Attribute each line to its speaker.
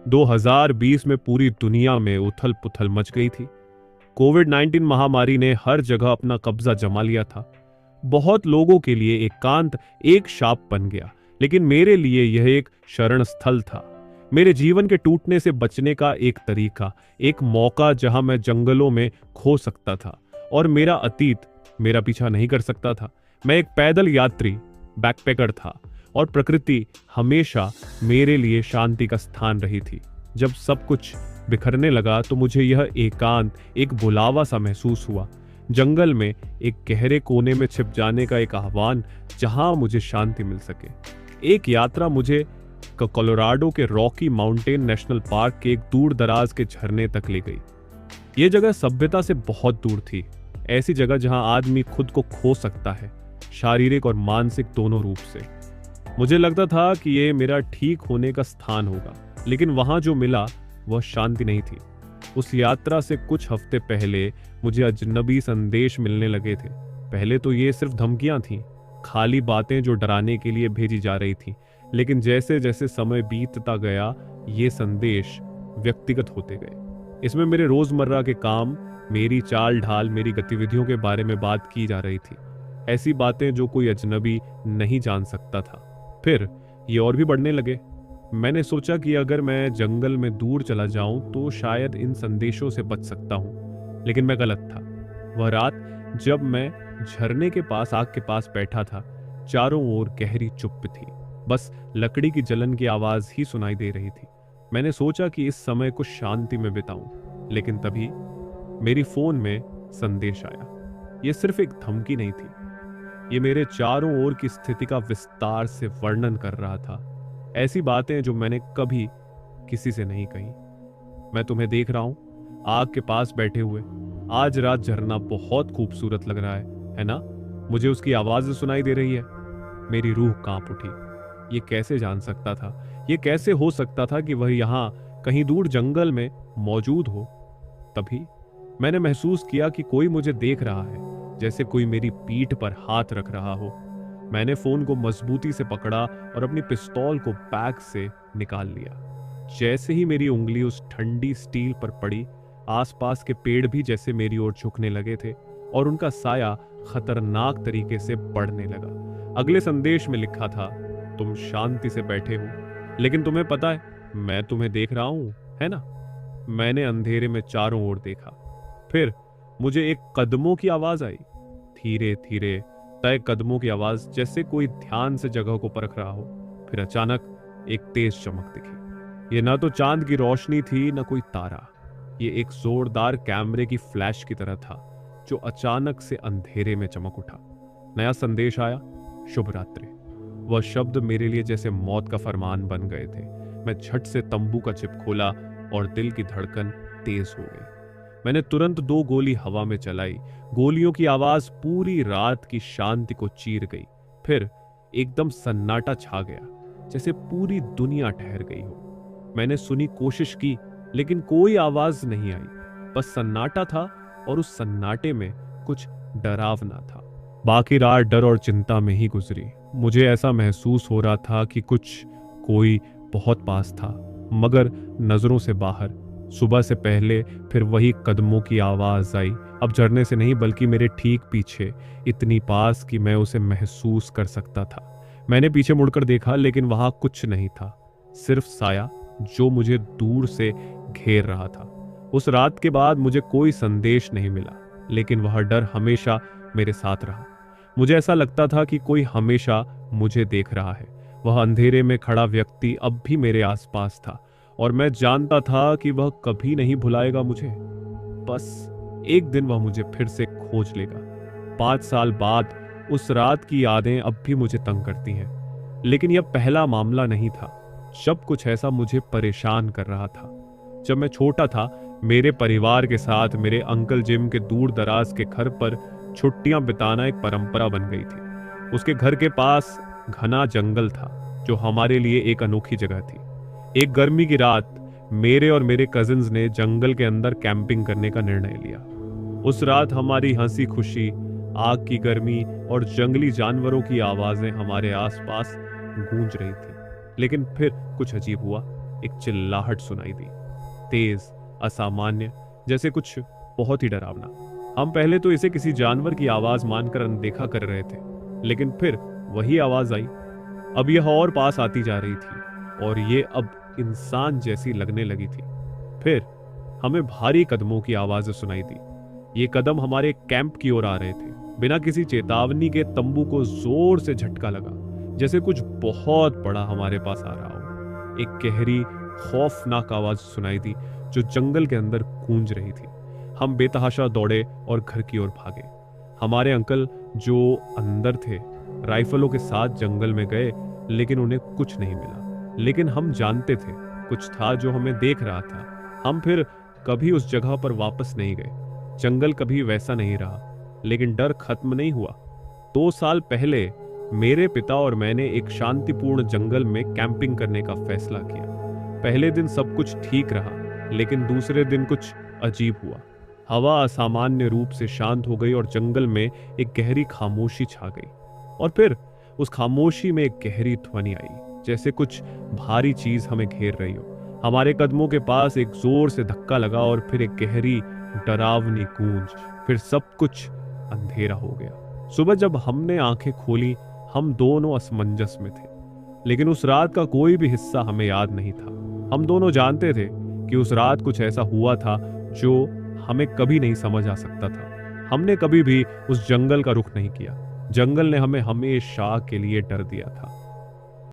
Speaker 1: 2020 में पूरी दुनिया में उथल पुथल मच गई थी। कोविड-19 महामारी ने हर जगह अपना कब्जा जमा लिया था। बहुत लोगों के लिए एकांत एक शाप बन गया, लेकिन मेरे लिए यह एक शरण स्थल था। मेरे जीवन के टूटने से बचने का एक तरीका, एक मौका जहां मैं जंगलों में खो सकता था और मेरा अतीत मेरा पीछा नहीं कर सकता था। मैं एक पैदल यात्री, बैकपैकर था और प्रकृति हमेशा मेरे लिए शांति का स्थान रही थी। जब सब कुछ बिखरने लगा तो मुझे यह एकांत, एक बुलावा सा महसूस हुआ। जंगल में एक गहरे कोने में छिप जाने का एक आह्वान, जहां मुझे शांति मिल सके। एक यात्रा मुझे कोलोराडो के रॉकी माउंटेन नेशनल पार्क के एक दूर दराज के झरने तक ले गई। यह जगह सभ्यता से बहुत दूर थी, ऐसी जगह जहां आदमी खुद को खो सकता है, शारीरिक और मानसिक दोनों रूप से। मुझे लगता था कि यह मेरा ठीक होने का स्थान होगा, लेकिन वहां जो मिला वह शांति नहीं थी। उस यात्रा से कुछ हफ्ते पहले मुझे अजनबी संदेश मिलने लगे थे। पहले तो ये सिर्फ धमकियां थीं, खाली बातें जो डराने के लिए भेजी जा रही थी। लेकिन जैसे जैसे समय बीतता गया, ये संदेश व्यक्तिगत होते गए। इसमें मेरे रोजमर्रा के काम, मेरी चाल ढाल, मेरी गतिविधियों के बारे में बात की जा रही थी। ऐसी बातें जो कोई अजनबी नहीं जान सकता था। फिर ये और भी बढ़ने लगे। मैंने सोचा कि अगर मैं जंगल में दूर चला जाऊं तो शायद इन संदेशों से बच सकता हूं, लेकिन मैं गलत था। वह रात जब मैं झरने के पास आग के पास बैठा था, चारों ओर गहरी चुप्पी थी। बस लकड़ी की जलन की आवाज ही सुनाई दे रही थी। मैंने सोचा कि इस समय कुछ शांति में बिताऊं, लेकिन तभी मेरी फोन में संदेश आया। यह सिर्फ एक धमकी नहीं थी, ये मेरे चारों ओर की स्थिति का विस्तार से वर्णन कर रहा था। ऐसी बातें जो मैंने कभी किसी से नहीं कही। मैं तुम्हें देख रहा हूं, आग के पास बैठे हुए। आज रात झरना बहुत खूबसूरत लग रहा है ना? मुझे उसकी आवाज सुनाई दे रही है। मेरी रूह कांप उठी। ये कैसे जान सकता था? ये कैसे हो सकता था कि वह यहां कहीं दूर जंगल में मौजूद हो? तभी मैंने महसूस किया कि कोई मुझे देख रहा है, जैसे कोई मेरी पीठ पर हाथ रख रहा हो। मैंने फोन को मजबूती से पकड़ा और अपनी पिस्तौल को बैग से निकाल लिया। जैसे ही मेरी उंगली उस ठंडी स्टील पर पड़ी, आसपास के पेड़ भी जैसे मेरी ओर झुकने लगे थे और उनका साया खतरनाक तरीके से बढ़ने लगा। अगले संदेश में लिखा था, तुम शांति से बैठे हो, लेकिन तुम्हें पता है मैं तुम्हें देख रहा हूं, है ना? मैंने अंधेरे में चारों ओर देखा। फिर मुझे एक कदमों की आवाज आई, धीरे धीरे तय कदमों की आवाज, जैसे कोई ध्यान से जगह को परख रहा हो। फिर अचानक एक तेज चमक दिखी। ये ना तो चांद की रोशनी थी, न कोई तारा। ये एक जोरदार कैमरे की फ्लैश की तरह था, जो अचानक से अंधेरे में चमक उठा। नया संदेश आया, शुभ रात्रि। वह शब्द मेरे लिए जैसे मौत का फरमान बन गए थे। मैं झट से तंबू का चिप खोला और दिल की धड़कन तेज हो गई। मैंने तुरंत 2 गोली हवा में चलाई। गोलियों की आवाज पूरी रात की शांति को चीर गई। फिर एकदम सन्नाटा छा गया, जैसे पूरी दुनिया ठहर गई हो। मैंने सुनी कोशिश की, लेकिन कोई आवाज नहीं आई। बस सन्नाटा था और उस सन्नाटे में कुछ डरावना था। बाकी रात डर और चिंता में ही गुजरी। मुझे ऐसा महसूस हो रहा था कि कोई बहुत पास था, मगर नजरों से बाहर। सुबह से पहले फिर वही कदमों की आवाज आई। अब झरने से नहीं, बल्कि मेरे ठीक पीछे, इतनी पास कि मैं उसे महसूस कर सकता था। मैंने पीछे मुड़कर देखा, लेकिन वहां कुछ नहीं था, सिर्फ साया जो मुझे दूर से घेर रहा था। उस रात के बाद मुझे कोई संदेश नहीं मिला, लेकिन वह डर हमेशा मेरे साथ रहा। मुझे ऐसा लगता था कि कोई हमेशा मुझे देख रहा है। वह अंधेरे में खड़ा व्यक्ति अब भी मेरे आसपास था, और मैं जानता था कि वह कभी नहीं भुलाएगा मुझे। बस एक दिन वह मुझे फिर से खोज लेगा। 5 साल बाद उस रात की यादें अब भी मुझे तंग करती हैं। लेकिन यह पहला मामला नहीं था जब कुछ ऐसा मुझे परेशान कर रहा था। जब मैं छोटा था, मेरे परिवार के साथ मेरे अंकल जिम के दूर दराज के घर पर छुट्टियां बिताना एक परंपरा बन गई थी। उसके घर के पास घना जंगल था, जो हमारे लिए एक अनोखी जगह थी। एक गर्मी की रात मेरे और मेरे कजिन्स ने जंगल के अंदर कैंपिंग करने का निर्णय लिया। उस रात हमारी हंसी खुशी, आग की गर्मी और जंगली जानवरों की आवाजें हमारे आसपास गूंज रही थी। लेकिन फिर कुछ अजीब हुआ। एक चिल्लाहट सुनाई दी, तेज, असामान्य, जैसे कुछ बहुत ही डरावना। हम पहले तो इसे किसी जानवर की आवाज मानकर अनदेखा कर रहे थे, लेकिन फिर वही आवाज आई। अब यह और पास आती जा रही थी और ये अब इंसान जैसी लगने लगी थी। फिर हमें भारी कदमों की आवाजें सुनाई दी। ये कदम हमारे कैंप की ओर आ रहे थे। बिना किसी चेतावनी के तंबू को जोर से झटका लगा, जैसे कुछ बहुत बड़ा हमारे पास आ रहा हो। एक गहरी, खौफनाक आवाज सुनाई दी जो जंगल के अंदर गूंज रही थी। हम बेतहाशा दौड़े और घर की ओर भागे। हमारे अंकल जो अंदर थे राइफलों के साथ जंगल में गए, लेकिन उन्हें कुछ नहीं मिला। लेकिन हम जानते थे कुछ था जो हमें देख रहा था। हम फिर कभी उस जगह पर वापस नहीं गए। जंगल कभी वैसा नहीं रहा, लेकिन डर खत्म नहीं हुआ। 2 साल पहले मेरे पिता और मैंने एक शांतिपूर्ण जंगल में कैंपिंग करने का फैसला किया। पहले दिन सब कुछ ठीक रहा, लेकिन दूसरे दिन कुछ अजीब हुआ। हवा असामान्य रूप से शांत हो गई और जंगल में एक गहरी खामोशी छा गई। और फिर उस खामोशी में एक गहरी ध्वनि आई, जैसे कुछ भारी चीज हमें घेर रही हो। हमारे कदमों के पास एक जोर से धक्का लगा और फिर एक गहरी, डरावनी गूंज। फिर सब कुछ अंधेरा हो गया। सुबह जब हमने आंखें खोली, हम दोनों असमंजस में थे, लेकिन उस रात का कोई भी हिस्सा हमें याद नहीं था। हम दोनों जानते थे कि उस रात कुछ ऐसा हुआ था जो हमें कभी नहीं समझ आ सकता था। हमने कभी भी उस जंगल का रुख नहीं किया। जंगल ने हमें हमेशा के लिए डर दिया था।